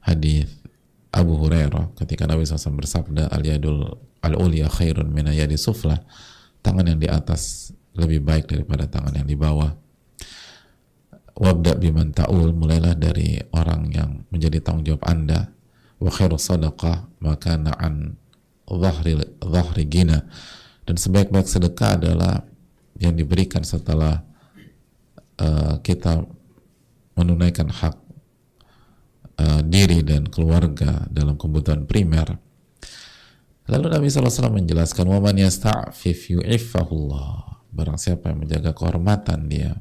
hadis Abu Hurairah ketika Nabi SAW bersabda, al-yadul al-ulya khairun min yadi sufla, tangan yang di atas lebih baik daripada tangan yang di bawah. Wabda biman ta'ul, mulailah dari orang yang menjadi tanggung jawab Anda. Wa khairu sadaqah maka na'an dhahri gina, dan sebaik-baik sedekah adalah yang diberikan setelah kita menunaikan hak diri dan keluarga dalam kebutuhan primer. Lalu Nabi SAW menjelaskan, wa man yasta'fif yu'iffahullah, barang siapa yang menjaga kehormatan dia,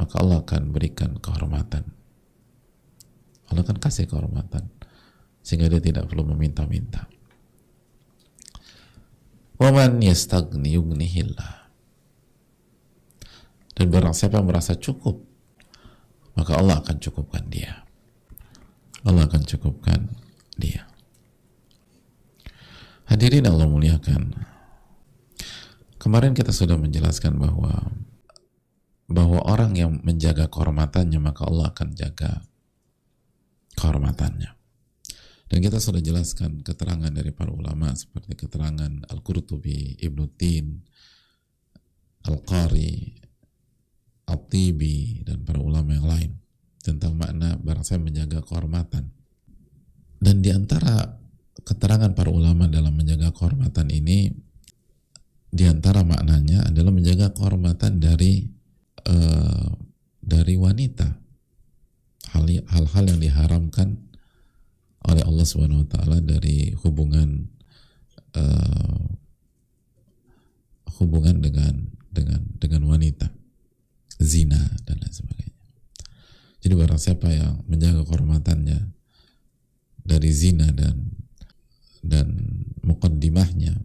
maka Allah akan berikan kehormatan. Allah akan kasih kehormatan sehingga dia tidak perlu meminta-minta. Wa man yastagni yughnihillah, dan barang siapa yang merasa cukup, maka Allah akan cukupkan dia. Allah akan cukupkan dia. Hadirin Allah muliakan, kemarin kita sudah menjelaskan bahwa orang yang menjaga kehormatannya, maka Allah akan jaga kehormatannya. Dan kita sudah jelaskan keterangan dari para ulama seperti keterangan Al-Qurtubi, Ibnu Tin, Al-Qari, At-Tibi, dan para ulama yang lain tentang makna barang saya menjaga kehormatan. Dan di antara keterangan para ulama dalam menjaga kehormatan ini, di antara maknanya adalah menjaga kehormatan dari wanita, hal-hal yang diharamkan oleh Allah Subhanahu wa taala dari hubungan dengan wanita, zina dan lain sebagainya. Jadi barang siapa yang menjaga kehormatannya dari zina dan muqaddimahnya,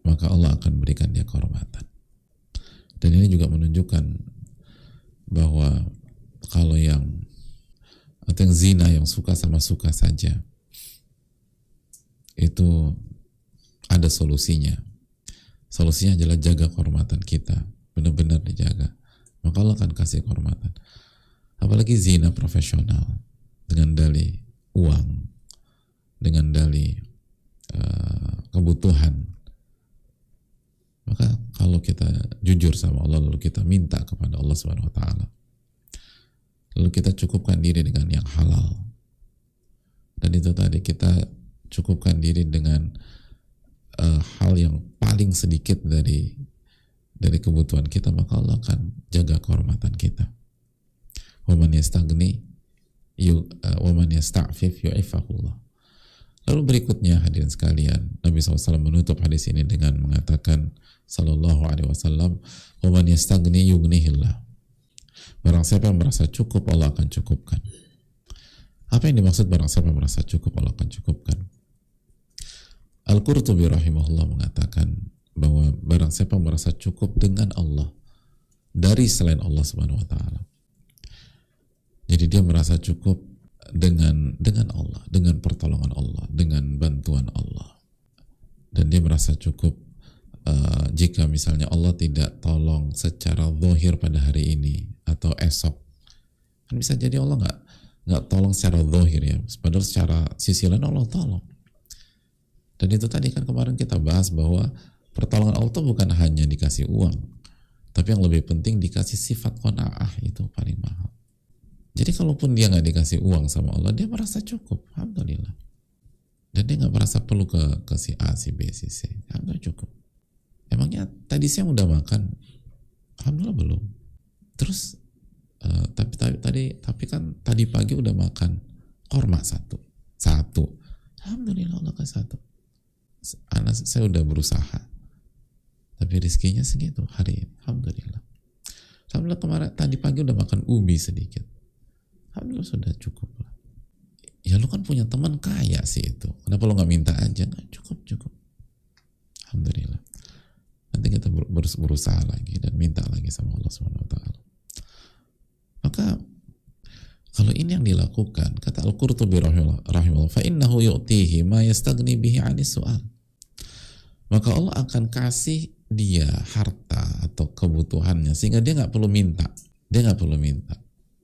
maka Allah akan berikan dia kehormatan. Dan ini juga menunjukkan bahwa kalau yang zina yang suka sama suka saja, itu ada solusinya. Solusinya adalah jaga kehormatan kita, benar-benar dijaga, maka Allah akan kasih kehormatan. Apalagi zina profesional dengan dalih uang, dengan dalih kebutuhan. Maka kalau kita jujur sama Allah, lalu kita minta kepada Allah Subhanahu wa taala, lalu kita cukupkan diri dengan yang halal, dan itu tadi kita cukupkan diri dengan hal yang paling sedikit dari kebutuhan kita, maka Allah akan jaga kehormatan kita. Wa man yastagni wa man yasta'fif yu'iffahullah. Lalu berikutnya hadirin sekalian, Nabi SAW menutup hadis ini dengan mengatakan sallallahu alaihi wasallam, wa man yastagni yughnihillah. Barang siapa yang merasa cukup, Allah akan cukupkan. Apa yang dimaksud barang siapa yang merasa cukup, Allah akan cukupkan? Al-Qurtubi rahimahullah mengatakan bahwa barang siapa yang merasa cukup dengan Allah dari selain Allah Subhanahu wa taala. Jadi dia merasa cukup dengan Allah, dengan pertolongan Allah, dengan bantuan Allah. Dan dia merasa cukup jika misalnya Allah tidak tolong secara zahir pada hari ini atau esok. Kan bisa jadi Allah nggak tolong secara zahir ya, padahal secara sisi lain Allah tolong. Dan itu tadi kan kemarin kita bahas bahwa pertolongan Allah itu bukan hanya dikasih uang, tapi yang lebih penting dikasih sifat qanaah, itu paling mahal. Jadi kalaupun dia nggak dikasih uang sama Allah, dia merasa cukup, alhamdulillah. Dan dia nggak merasa perlu ke si A, si B, si C, alhamdulillah cukup. Emangnya tadi siang udah makan? Alhamdulillah belum. Terus tapi kan tadi pagi udah makan korma satu. Alhamdulillah Allah kasih satu. Saya udah berusaha, tapi rezekinya segitu hari ini. Alhamdulillah. Alhamdulillah kemarin tadi pagi udah makan ubi sedikit. Alhamdulillah sudah cukup lah. Ya lu kan punya teman kaya sih itu. Kenapa lu nggak minta aja? Nggak, cukup. Alhamdulillah. Nanti kita berusaha lagi dan minta lagi sama Allah Subhanahu wa taala. Maka kalau ini yang dilakukan, kata Al-Qurtubi rahimahullah, fa innahu yu'tihi ma yastagni bihi 'anis su'al. Maka Allah akan kasih dia harta atau kebutuhannya sehingga dia nggak perlu minta. Dia nggak perlu minta.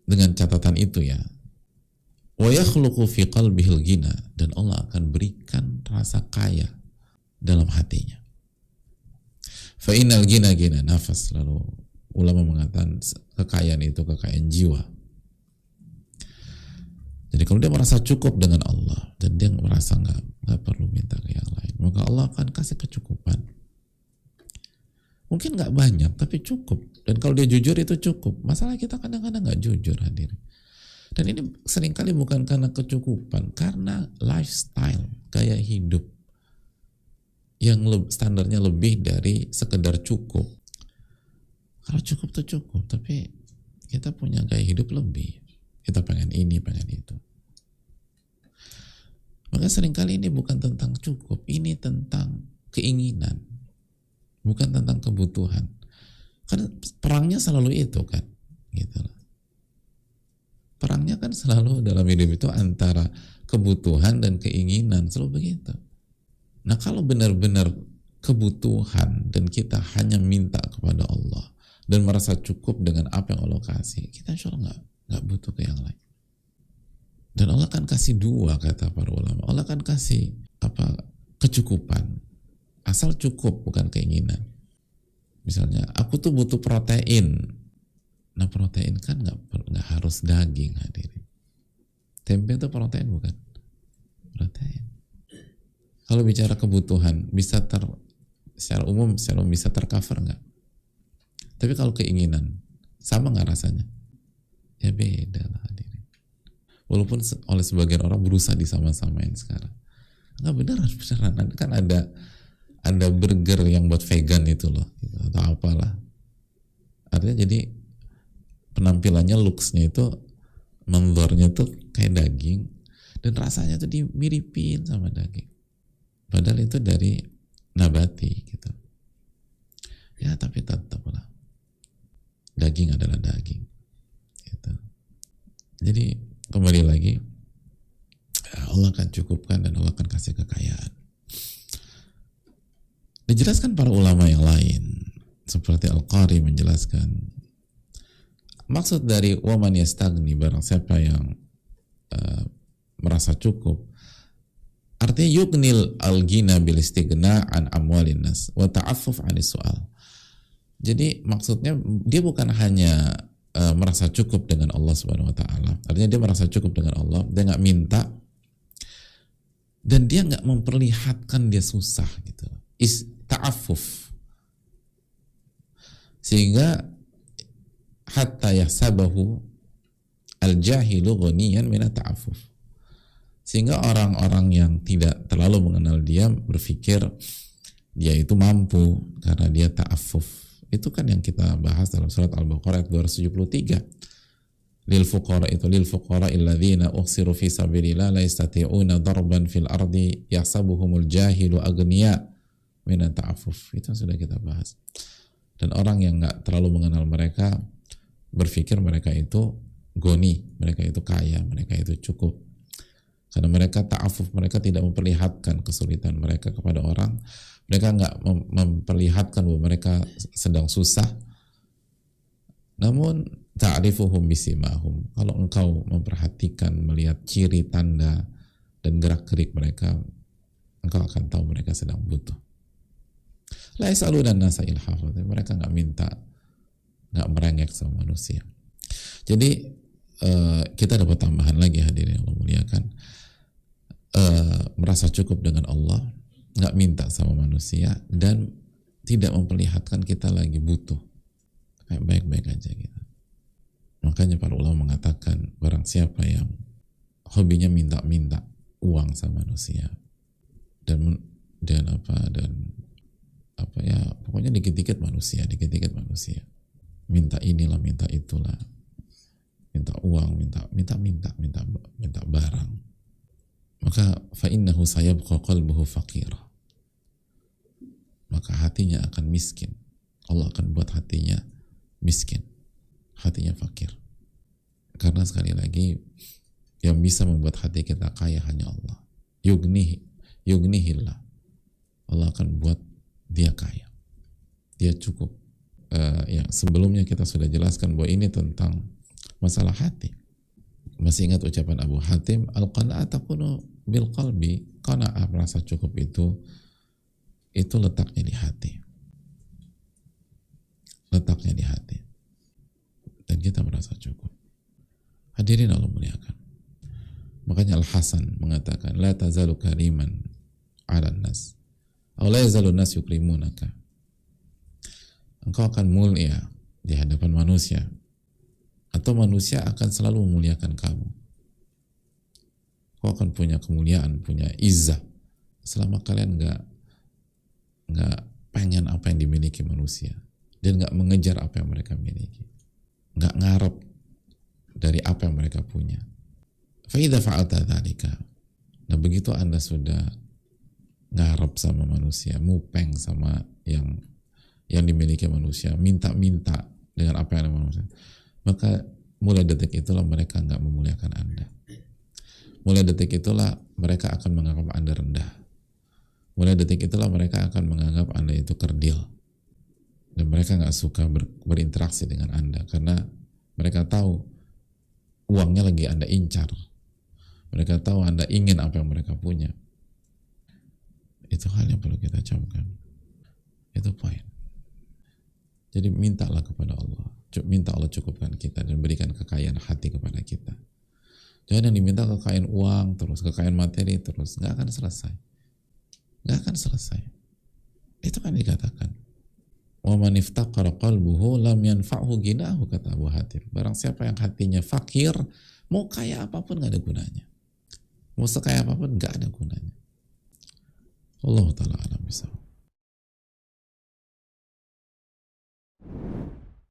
Dengan catatan itu ya, Wa yakhluqu fi qalbihil ghina, dan Allah akan berikan rasa kaya dalam hatinya. Fa innal ghina ghina nafas, lalu ulama mengatakan kekayaan itu kekayaan jiwa. Jadi kalau dia merasa cukup dengan Allah dan dia merasa nggak perlu minta ke yang lain, maka Allah akan kasih kecukupan. Mungkin nggak banyak tapi cukup. Dan kalau dia jujur itu cukup. Masalah kita kadang-kadang nggak jujur, hadirin. Dan ini seringkali bukan karena kecukupan, karena lifestyle, gaya hidup yang standarnya lebih dari sekedar cukup. Kalau cukup tuh cukup, tapi kita punya gaya hidup lebih. Kita pengen ini, pengen itu. Maka seringkali ini bukan tentang cukup, ini tentang keinginan, bukan tentang kebutuhan. Karena perangnya selalu itu kan, gitu loh. Perangnya kan selalu dalam hidup itu antara kebutuhan dan keinginan, selalu begitu. Nah kalau benar-benar kebutuhan dan kita hanya minta kepada Allah dan merasa cukup dengan apa yang Allah kasih, kita insya Allah nggak butuh ke yang lain. Dan Allah kan kasih dua, kata para ulama. Allah kan kasih kecukupan, asal cukup, bukan keinginan. Misalnya aku tuh butuh protein. Nah protein kan nggak harus daging, hadirin. Tempe itu protein bukan? Protein. Kalau bicara kebutuhan bisa secara umum bisa tercover nggak? Tapi kalau keinginan sama nggak rasanya? Ya beda lah, hadirin. Walaupun oleh sebagian orang berusaha disama-samain sekarang. Nggak beneran. Kan ada burger yang buat vegan itu loh, gitu, atau apalah. Artinya jadi penampilannya, looks-nya itu, mandornya tuh kayak daging dan rasanya tuh dimiripin sama daging. Padahal itu dari nabati gitu. Ya tapi tetaplah daging adalah daging. Gitu. Jadi kembali lagi, Allah akan cukupkan dan Allah akan kasih kekayaan. Dijelaskan para ulama yang lain seperti Al-Qari menjelaskan maksud dari waman yastagni, barang siapa yang merasa cukup, artinya yugnil al-ghina bil istighna an amwalin nas wa ta'affuf 'anis su'al. Jadi maksudnya dia bukan hanya merasa cukup dengan Allah Subhanahu wa taala. Artinya dia merasa cukup dengan Allah, dia nggak minta dan dia nggak memperlihatkan dia susah gitu. Ta'affuf. Sehingga hatta yahsabahu al-jahilu ghaniyan min ta'affuf. Sehingga orang-orang yang tidak terlalu mengenal dia berpikir dia itu mampu karena dia ta'affuf. Itu kan yang kita bahas dalam surat Al-Baqarah ayat 273. Lil fuqara alladzina ukhsiru fi sabilillah la yastati'una darban fil ardi yahsabuhumul jahilu aghniya min ta'affuf. Itu sudah kita bahas. Dan orang yang enggak terlalu mengenal mereka berpikir mereka itu goni, mereka itu kaya, mereka itu cukup. Karena mereka ta'affuf, mereka tidak memperlihatkan kesulitan mereka kepada orang. Mereka nggak memperlihatkan bahwa mereka sedang susah. Namun ta'rifuhum bisimahum. Kalau engkau memperhatikan, melihat ciri tanda dan gerak-gerik mereka, engkau akan tahu mereka sedang butuh. La yas'aluna an-nasa ilhafa. Mereka nggak minta, nggak merengek sama manusia. Jadi kita dapat tambahan lagi, hadirin yang Allah muliakan. Merasa cukup dengan Allah, nggak minta sama manusia, dan tidak memperlihatkan kita lagi butuh, kayak baik-baik aja gitu. Makanya para ulama mengatakan barang siapa yang hobinya minta-minta uang sama manusia dan ya pokoknya dikit-dikit manusia, minta inilah, minta itulah, minta uang, minta barang, maka fa innahu sayabqa qalbuhu faqira, maka hatinya akan miskin. Allah akan buat hatinya miskin, hatinya fakir. Karena sekali lagi yang bisa membuat hati kita kaya hanya Allah. Yugnihillah. Allah akan buat dia kaya, dia cukup. Yang sebelumnya kita sudah jelaskan bahwa ini tentang masalah hati. Masih ingat ucapan Abu Hatim, al-qana'ah takunu bil qalbi. Qana'ah, merasa cukup itu letaknya di hati. Letaknya di hati. Dan kita merasa cukup. Hadirin Allah muliakan. Makanya Al-Hasan mengatakan, la tazalu kariman 'alan nas. Aw la yazalu nas yukrimunaka. Engkau akan mulia di hadapan manusia, atau manusia akan selalu memuliakan kamu. Kau akan punya kemuliaan, punya izzah selama kalian nggak pengen apa yang dimiliki manusia dan nggak mengejar apa yang mereka miliki, nggak ngarep dari apa yang mereka punya. Fa idza fa'alta dzalika, nah begitu Anda sudah ngarep sama manusia, mupeng sama yang dimiliki manusia, minta-minta dengan apa yang ada manusia, maka mulai detik itulah mereka nggak memuliakan Anda. Mulai detik itulah mereka akan menganggap Anda rendah. Mulai detik itulah mereka akan menganggap Anda itu kerdil. Dan mereka nggak suka berinteraksi dengan Anda karena mereka tahu uangnya lagi Anda incar. Mereka tahu Anda ingin apa yang mereka punya. Itu hal yang perlu kita camkan. Itu poin. Jadi mintalah kepada Allah. Minta Allah cukupkan kita dan berikan kekayaan hati kepada kita. Jangan yang diminta kekayaan uang terus, kekayaan materi terus. Nggak akan selesai. Nggak akan selesai. Itu kan dikatakan. Wa man iftaqara qalbuhu lam yanfa'hu ghinahu, kata Abu Hatim. Barang siapa yang hatinya fakir, mau kaya apapun nggak ada gunanya. Mau sekaya apapun nggak ada gunanya. Allah Ta'ala alam bisawab.